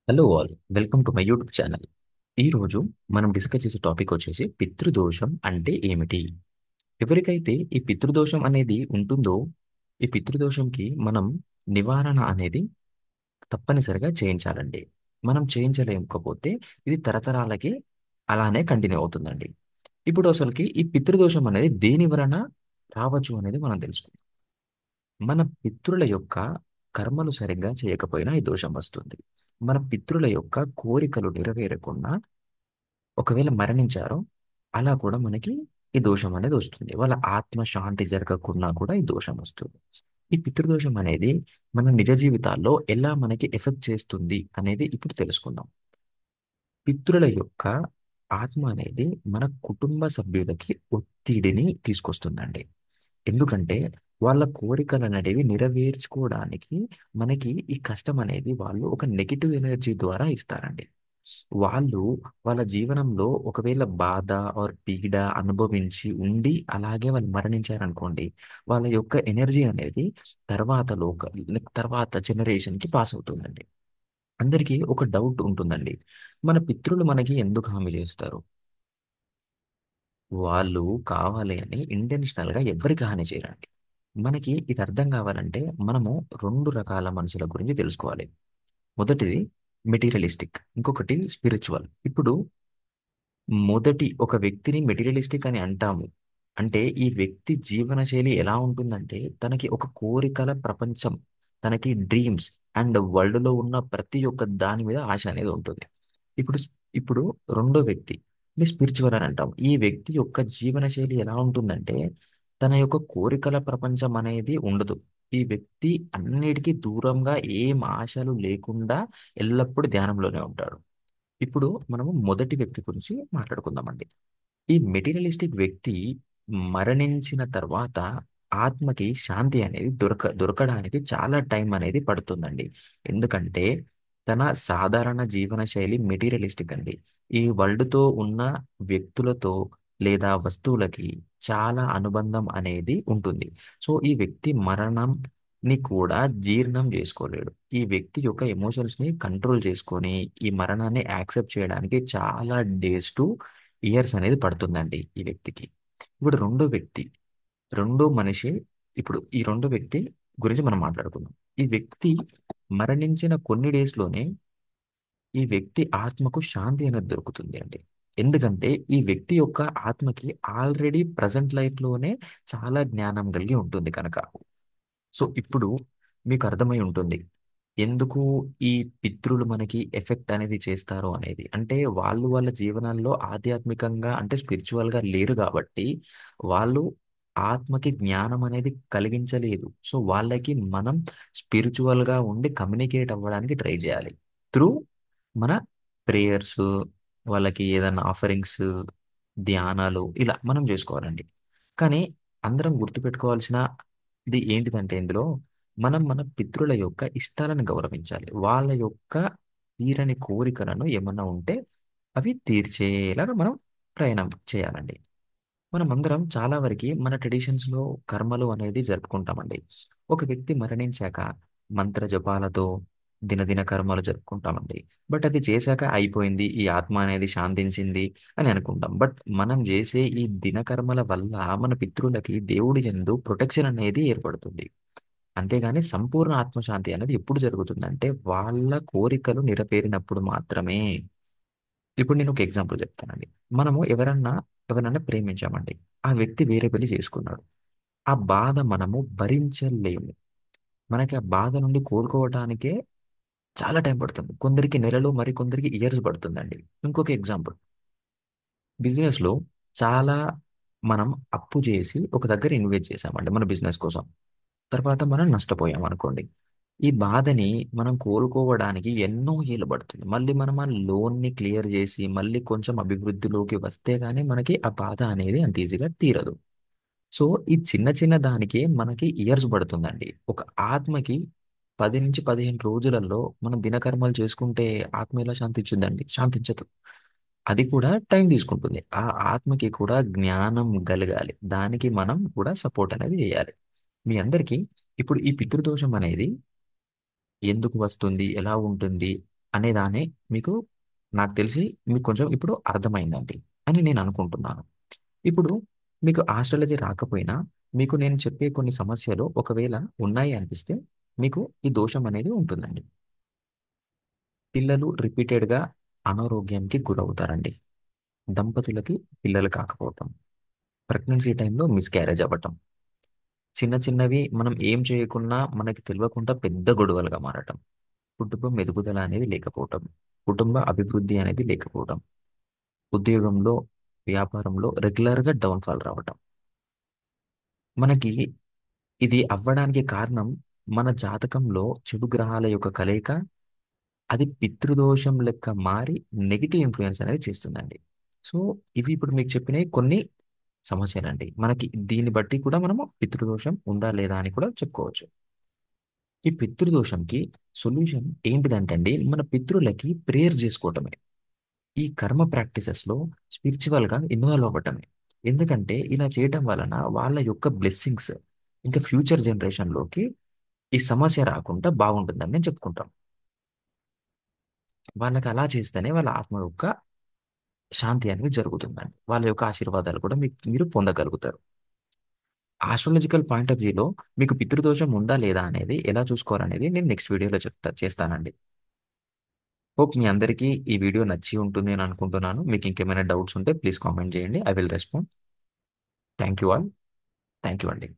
Hello all, welcome to my YouTube channel. ఈరోజు మనం discuss చేసే టాపిక్ వచ్చేసి పితృదోషం అంటే ఏమిటి. ఎవరికైతే ఈ పితృదోషం అనేది ఉంటుందో, ఈ పితృదోషంకి మనం నివారణ అనేది తప్పనిసరిగా చేయించాలండి. మనం చేయించలేకపోతే ఇది తరతరాలకి అలానే కంటిన్యూ అవుతుందండి. ఇప్పుడు అసలుకి ఈ పితృదోషం అనేది దేని వలన రావచ్చు అనేది మనం తెలుసుకుందాం. మన పితృల యొక్క కర్మలు సరిగ్గా చేయకపోయినా ఈ దోషం వస్తుంది. మన పితృల యొక్క కోరికలు నెరవేరకుండా ఒకవేళ మరణించారో అలా కూడా మనకి ఈ దోషం అనేది వస్తుంది. వాళ్ళ ఆత్మ శాంతి జరగకుండా కూడా ఈ దోషం వస్తుంది. ఈ పితృదోషం అనేది మన నిజ జీవితాల్లో ఎలా మనకి ఎఫెక్ట్ చేస్తుంది అనేది ఇప్పుడు తెలుసుకుందాం. పితృల యొక్క ఆత్మ అనేది మన కుటుంబ సభ్యులకి ఒత్తిడిని తీసుకొస్తుందండి. ఎందుకంటే వాళ్ళ కోరికలు అనేవి నెరవేర్చుకోవడానికి మనకి ఈ కష్టం అనేది వాళ్ళు ఒక నెగిటివ్ ఎనర్జీ ద్వారా ఇస్తారండి. వాళ్ళు వాళ్ళ జీవనంలో ఒకవేళ బాధ ఆర్ పీడ అనుభవించి ఉండి అలాగే వాళ్ళు మరణించారనుకోండి, వాళ్ళ యొక్క ఎనర్జీ అనేది తర్వాత తర్వాత జనరేషన్కి పాస్ అవుతుందండి. అందరికీ ఒక డౌట్ ఉంటుందండి, మన పితృలు మనకి ఎందుకు హామీ చేస్తారు? వాళ్ళు కావాలి అని ఇంటెన్షనల్గా ఎవరికి హాని చేయరండి. మనకి ఇది అర్థం కావాలంటే మనము రెండు రకాల మనుషుల గురించి తెలుసుకోవాలి. మొదటిది మెటీరియలిస్టిక్, ఇంకొకటి స్పిరిచువల్. ఇప్పుడు మొదటి ఒక వ్యక్తిని మెటీరియలిస్టిక్ అని అంటాము అంటే ఈ వ్యక్తి జీవనశైలి ఎలా ఉంటుందంటే తనకి ఒక కోరికల ప్రపంచం, తనకి డ్రీమ్స్ అండ్ వరల్డ్లో ఉన్న ప్రతి ఒక్క దాని మీద ఆశ అనేది ఉంటుంది. ఇప్పుడు ఇప్పుడు రెండో వ్యక్తి స్పిరిచువల్ అని అంటాం. ఈ వ్యక్తి యొక్క జీవనశైలి ఎలా ఉంటుందంటే తన యొక్క కోరికల ప్రపంచం అనేది ఉండదు. ఈ వ్యక్తి అన్నిటికీ దూరంగా ఏం ఆశలు లేకుండా ఎల్లప్పుడూ ధ్యానంలోనే ఉంటాడు. ఇప్పుడు మనము మొదటి వ్యక్తి గురించి మాట్లాడుకుందామండి. ఈ మెటీరియలిస్టిక్ వ్యక్తి మరణించిన తర్వాత ఆత్మకి శాంతి అనేది దొరకడానికి చాలా టైం అనేది పడుతుందండి. ఎందుకంటే తన సాధారణ జీవన శైలి మెటీరియలిస్టిక్ అండి. ఈ వరల్డ్తో ఉన్న వ్యక్తులతో లేదా వస్తువులకి చాలా అనుబంధం అనేది ఉంటుంది. సో ఈ వ్యక్తి మరణంని కూడా జీర్ణం చేసుకోలేడు. ఈ వ్యక్తి యొక్క ఎమోషన్స్ని కంట్రోల్ చేసుకొని ఈ మరణాన్ని యాక్సెప్ట్ చేయడానికి చాలా డేస్ టు ఇయర్స్ అనేది పడుతుందండి ఈ వ్యక్తికి. ఇప్పుడు రెండో మనిషి, ఇప్పుడు ఈ రెండో వ్యక్తి గురించి మనం మాట్లాడుకుందాం. ఈ వ్యక్తి మరణించిన కొన్ని డేస్లోనే ఈ వ్యక్తి ఆత్మకు శాంతి అనేది దొరుకుతుంది అండి. ఎందుకంటే ఈ వ్యక్తి యొక్క ఆత్మకి ఆల్రెడీ ప్రజెంట్ లైఫ్లోనే చాలా జ్ఞానం కలిగి ఉంటుంది కనుక. సో ఇప్పుడు మీకు అర్థమై ఉంటుంది ఎందుకు ఈ పితృలు మనకి ఎఫెక్ట్ అనేది చేస్తారు అనేది. అంటే వాళ్ళు వాళ్ళ జీవనాల్లో ఆధ్యాత్మికంగా అంటే స్పిరిచువల్గా లేరు కాబట్టి వాళ్ళు ఆత్మకి జ్ఞానం అనేది కలిగించలేదు. సో వాళ్ళకి మనం స్పిరిచువల్గా ఉండి కమ్యూనికేట్ అవ్వడానికి ట్రై చేయాలి త్రూ మన ప్రేయర్స్, వాళ్ళకి ఏదైనా ఆఫరింగ్స్, ధ్యానాలు ఇలా మనం చేసుకోవాలండి. కానీ అందరం గుర్తుపెట్టుకోవాల్సినది ఏంటిదంటే ఇందులో మనం మన పితృల యొక్క ఇష్టాలను గౌరవించాలి. వాళ్ళ యొక్క తీరని కోరికలను ఏమన్నా ఉంటే అవి తీర్చేలాగా మనం ప్రయాణం చేయాలండి. మనం అందరం చాలా వరకు మన ట్రెడిషన్స్లో కర్మలు అనేది జరుపుకుంటామండి. ఒక వ్యక్తి మరణించాక మంత్ర జపాలతో దినదిన కర్మలు జరుపుకుంటామండి. బట్ అది చేశాక అయిపోయింది, ఈ ఆత్మ అనేది శాంతించింది అని అనుకుంటాం. బట్ మనం చేసే ఈ దిన కర్మల వల్ల మన పితృలకి దేవుడి యందు ప్రొటెక్షన్ అనేది ఏర్పడుతుంది. అంతేగాని సంపూర్ణ ఆత్మశాంతి అనేది ఎప్పుడు జరుగుతుందంటే వాళ్ళ కోరికలు నెరవేరినప్పుడు మాత్రమే. ఇప్పుడు నేను ఒక ఎగ్జాంపుల్ చెప్తానండి. మనము ఎవరన్నా ప్రేమించామండి. ఆ వ్యక్తి వేరే పెళ్లి చేసుకున్నాడు. ఆ బాధ మనము భరించలేము. మనకి ఆ బాధ నుండి కోలుకోవటానికే చాలా టైం పడుతుంది. కొందరికి నెలలు, మరి కొందరికి ఇయర్స్ పడుతుందండి. ఇంకొక ఎగ్జాంపుల్, బిజినెస్లో చాలా మనం అప్పు చేసి ఒక దగ్గర ఇన్వెస్ట్ చేసామండి మన బిజినెస్ కోసం. తర్వాత మనం నష్టపోయాం అనుకోండి. ఈ బాధని మనం కోలుకోవడానికి ఎన్నో ఏళ్ళు పడుతుంది. మళ్ళీ మనం ఆ లోన్ని క్లియర్ చేసి మళ్ళీ కొంచెం అభివృద్ధిలోకి వస్తే గానీ మనకి ఆ బాధ అనేది అంత ఈజీగా తీరదు. సో ఈ చిన్న చిన్న దానికే మనకి ఇయర్స్ పడుతుందండి. ఒక ఆత్మకి 10 నుంచి 15 రోజులలో మనం దినకర్మలు చేసుకుంటే ఆత్మ ఎలా శాంతించుద్దండి? శాంతించదు. అది కూడా టైం తీసుకుంటుంది. ఆ ఆత్మకి కూడా జ్ఞానం కలగాలి. దానికి మనం కూడా సపోర్ట్ అనేది చేయాలి. మీ అందరికీ ఇప్పుడు ఈ పితృదోషం అనేది ఎందుకు వస్తుంది, ఎలా ఉంటుంది అనేదాన్ని మీకు నాకు తెలిసి మీకు కొంచెం ఇప్పుడు అర్థమైందండి అని నేను అనుకుంటున్నాను. ఇప్పుడు మీకు ఆస్ట్రాలజీ రాకపోయినా మీకు నేను చెప్పే కొన్ని సమస్యలు ఒకవేళ ఉన్నాయి అనిపిస్తే మీకు ఈ దోషం అనేది ఉంటుందండి. పిల్లలు రిపీటెడ్గా అనారోగ్యానికి గురవుతారండి. దంపతులకి పిల్లలు కాకపోవటం, ప్రెగ్నెన్సీ టైంలో మిస్‌క్యారేజ్ అవ్వటం, చిన్న చిన్నవి మనం ఏం చేయకున్నా మనకి తెలియకుండా పెద్ద గొడవలుగా మారటం, కుటుంబం ఎదుగుదల అనేది లేకపోవటం, కుటుంబ అభివృద్ధి అనేది లేకపోవటం, ఉద్యోగంలో, వ్యాపారంలో రెగ్యులర్‌గా డౌన్‌ఫాల్ రావటం. మనకి ఇది అవ్వడానికి కారణం మన జాతకంలో చెడు గ్రహాల యొక్క కలయిక, అది పితృదోషం లెక్క మారి నెగిటివ్ ఇన్‌ఫ్లూయెన్స్ అనేది చేస్తుందండి. సో, ఇవి ఇప్పుడు మీకు చెప్పినయి కొన్ని సమస్యలండి. మనకి దీన్ని బట్టి కూడా మనము పితృదోషం ఉందా లేదా అని కూడా చెప్పుకోవచ్చు. ఈ పితృదోషంకి సొల్యూషన్ ఏంటిదంటే అండి, మన పితరులకి ప్రేయర్ చేసుకోవటమే. ఈ కర్మ ప్రాక్టీసెస్‌లో స్పిరిచువల్‌గా ఇన్వాల్వ్ అవ్వటమే. ఎందుకంటే ఇలా చేయటం వలన వాళ్ళ యొక్క బ్లెస్సింగ్స్ ఇంకా ఫ్యూచర్ జనరేషన్‌లోకి ఈ సమస్య రాకుండా బాగుంటుందని నేను చెప్పుకుంటాం. వాళ్ళకి అలా చేస్తేనే వాళ్ళ ఆత్మ యొక్క శాంతి అనేది జరుగుతుందండి. వాళ్ళ యొక్క ఆశీర్వాదాలు కూడా మీరు పొందగలుగుతారు. ఆస్ట్రాలజికల్ పాయింట్ ఆఫ్ వ్యూలో మీకు పితృదోషం ఉందా లేదా అనేది ఎలా చూసుకోవాలనేది నేను నెక్స్ట్ వీడియోలో చేస్తానండి. హోప్ మీ అందరికీ ఈ వీడియో నచ్చి ఉంటుంది అని అనుకుంటున్నాను. మీకు ఇంకేమైనా డౌట్స్ ఉంటే ప్లీజ్ కామెంట్ చేయండి. I will respond. Thank you all. Thank you అండి.